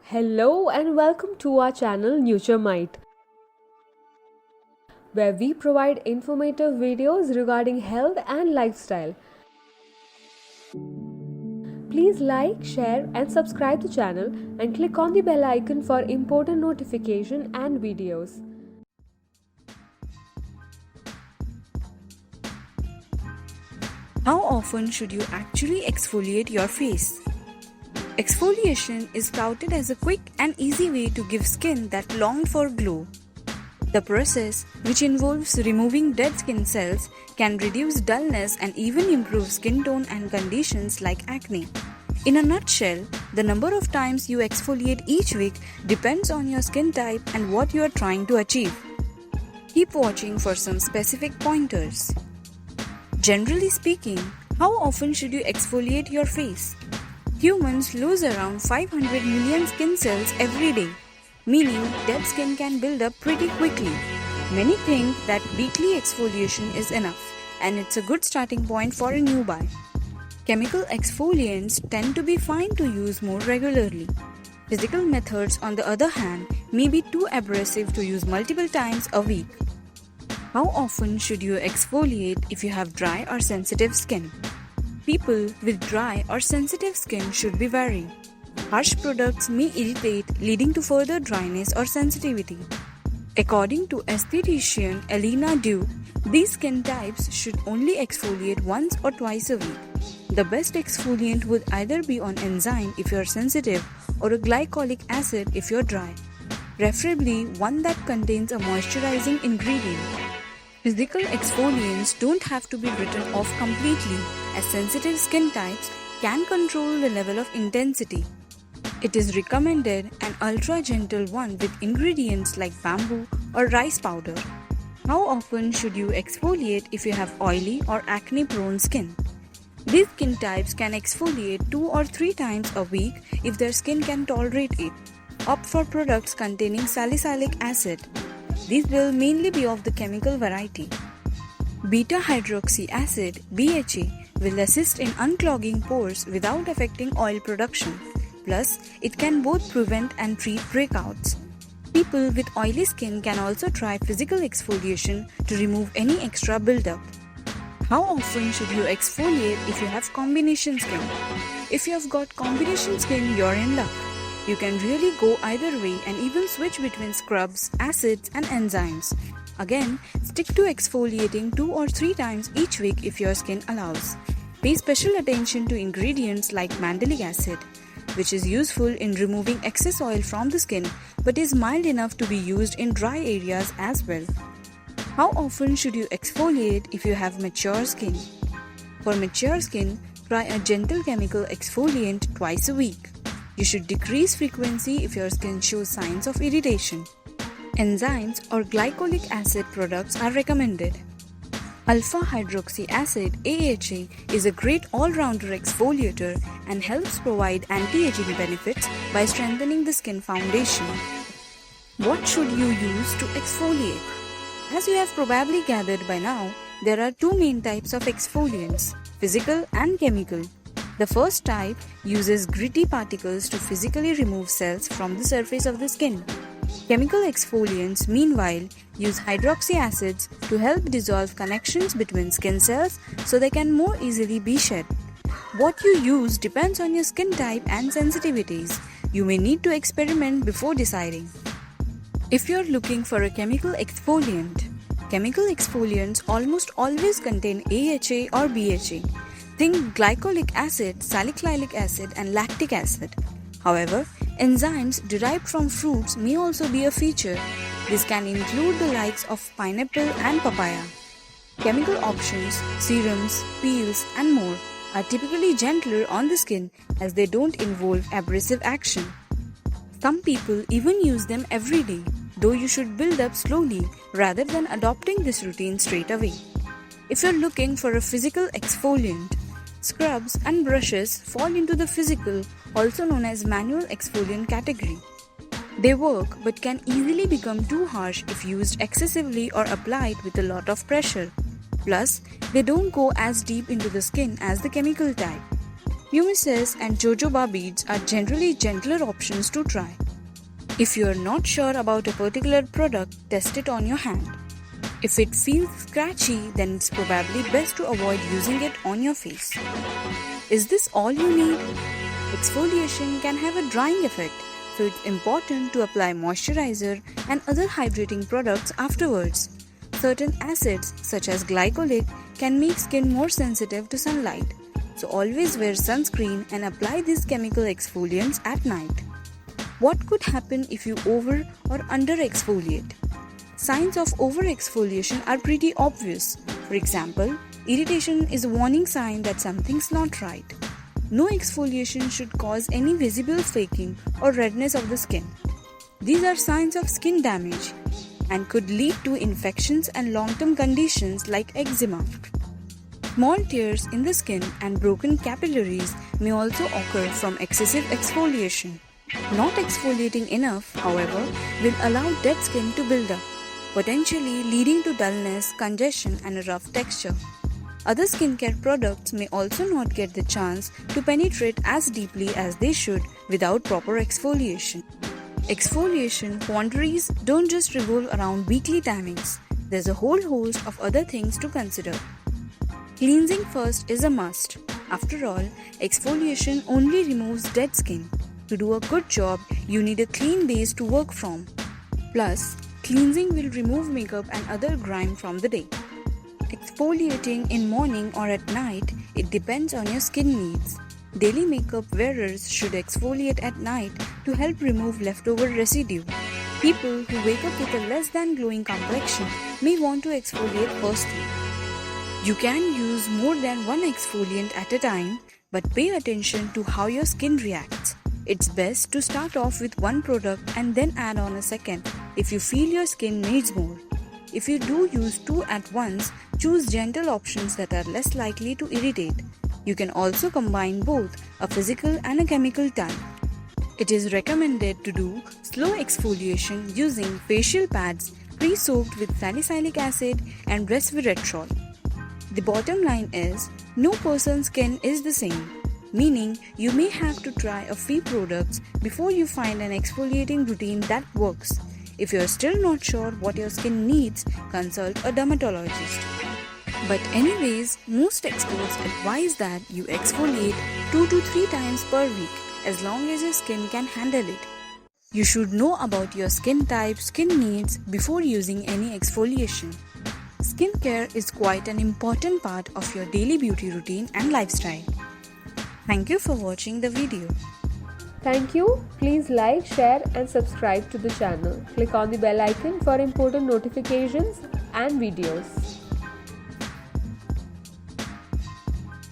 Hello and welcome to our channel NutureMite, where we provide informative videos regarding health and lifestyle. Please like, share and subscribe the channel and click on the bell icon for important notification and videos. How often should you actually exfoliate your face? Exfoliation is touted as a quick and easy way to give skin that longed for glow. The process, which involves removing dead skin cells, can reduce dullness and even improve skin tone and conditions like acne. In a nutshell, the number of times you exfoliate each week depends on your skin type and what you are trying to achieve. Keep watching for some specific pointers. Generally speaking, how often should you exfoliate your face? Humans lose around 500 million skin cells every day, meaning dead skin can build up pretty quickly. Many think that weekly exfoliation is enough, and it's a good starting point for a new buy. Chemical exfoliants tend to be fine to use more regularly. Physical methods, on the other hand, may be too abrasive to use multiple times a week. How often should you exfoliate if you have dry or sensitive skin? People with dry or sensitive skin should be wary. Harsh products may irritate, leading to further dryness or sensitivity. According to esthetician Elena Dew, these skin types should only exfoliate once or twice a week. The best exfoliant would either be an enzyme if you are sensitive or a glycolic acid if you are dry, preferably one that contains a moisturizing ingredient. Physical exfoliants don't have to be written off completely, as sensitive skin types can control the level of intensity. It is recommended an ultra-gentle one with ingredients like bamboo or rice powder. How often should you exfoliate if you have oily or acne-prone skin? These skin types can exfoliate 2 or 3 times a week if their skin can tolerate it. Opt for products containing salicylic acid. These will mainly be of the chemical variety. Beta-hydroxy acid (BHA) will assist in unclogging pores without affecting oil production. Plus, it can both prevent and treat breakouts. People with oily skin can also try physical exfoliation to remove any extra buildup. How often should you exfoliate if you have combination skin? If you have got combination skin, you're in luck. You can really go either way and even switch between scrubs, acids and enzymes. Again, stick to exfoliating 2 or 3 times each week if your skin allows. Pay special attention to ingredients like mandelic acid, which is useful in removing excess oil from the skin but is mild enough to be used in dry areas as well. How often should you exfoliate if you have mature skin? For mature skin, try a gentle chemical exfoliant twice a week. You should decrease frequency if your skin shows signs of irritation. Enzymes or glycolic acid products are recommended. Alpha-hydroxy acid (AHA) is a great all-rounder exfoliator and helps provide anti-aging benefits by strengthening the skin foundation. What should you use to exfoliate? As you have probably gathered by now, there are 2 main types of exfoliants, physical and chemical. The first type uses gritty particles to physically remove cells from the surface of the skin. Chemical exfoliants, meanwhile, use hydroxy acids to help dissolve connections between skin cells so they can more easily be shed. What you use depends on your skin type and sensitivities. You may need to experiment before deciding. If you're looking for a chemical exfoliant, chemical exfoliants almost always contain AHA or BHA. Think glycolic acid, salicylic acid and lactic acid. However, enzymes derived from fruits may also be a feature. This can include the likes of pineapple and papaya. Chemical options, serums, peels and more are typically gentler on the skin as they don't involve abrasive action. Some people even use them every day, though you should build up slowly rather than adopting this routine straight away. If you're looking for a physical exfoliant, scrubs and brushes fall into the physical, also known as manual exfoliant category. They work but can easily become too harsh if used excessively or applied with a lot of pressure. Plus, they don't go as deep into the skin as the chemical type. Pumices and jojoba beads are generally gentler options to try. If you are not sure about a particular product, test it on your hand. If it feels scratchy, then it's probably best to avoid using it on your face. Is this all you need? Exfoliation can have a drying effect, so it's important to apply moisturizer and other hydrating products afterwards. Certain acids, such as glycolic, can make skin more sensitive to sunlight, so always wear sunscreen and apply these chemical exfoliants at night. What could happen if you over or under exfoliate? Signs of over exfoliation are pretty obvious. For example, irritation is a warning sign that something's not right. No exfoliation should cause any visible flaking or redness of the skin. These are signs of skin damage and could lead to infections and long-term conditions like eczema. Small tears in the skin and broken capillaries may also occur from excessive exfoliation. Not exfoliating enough, however, will allow dead skin to build up, potentially leading to dullness, congestion, and a rough texture. Other skincare products may also not get the chance to penetrate as deeply as they should without proper exfoliation. Exfoliation quandaries don't just revolve around weekly timings. There's a whole host of other things to consider. Cleansing first is a must. After all, exfoliation only removes dead skin. To do a good job, you need a clean base to work from. Plus, cleansing will remove makeup and other grime from the day. Exfoliating in morning or at night, it depends on your skin needs. Daily makeup wearers should exfoliate at night to help remove leftover residue. People who wake up with a less than glowing complexion may want to exfoliate first thing. You can use more than one exfoliant at a time, but pay attention to how your skin reacts. It's best to start off with one product and then add on a second if you feel your skin needs more. If you do use two at once, choose gentle options that are less likely to irritate. You can also combine both a physical and a chemical type. It is recommended to do slow exfoliation using facial pads pre-soaked with salicylic acid and resveratrol. The bottom line is, no person's skin is the same, meaning you may have to try a few products before you find an exfoliating routine that works. If you're still not sure what your skin needs, consult a dermatologist. But anyways, most experts advise that you exfoliate 2 to 3 times per week as long as your skin can handle it. You should know about your skin type, skin needs before using any exfoliation. Skincare is quite an important part of your daily beauty routine and lifestyle. Thank you for watching the video. Thank you. Please like, share and subscribe to the channel. Click on the bell icon for important notifications and videos.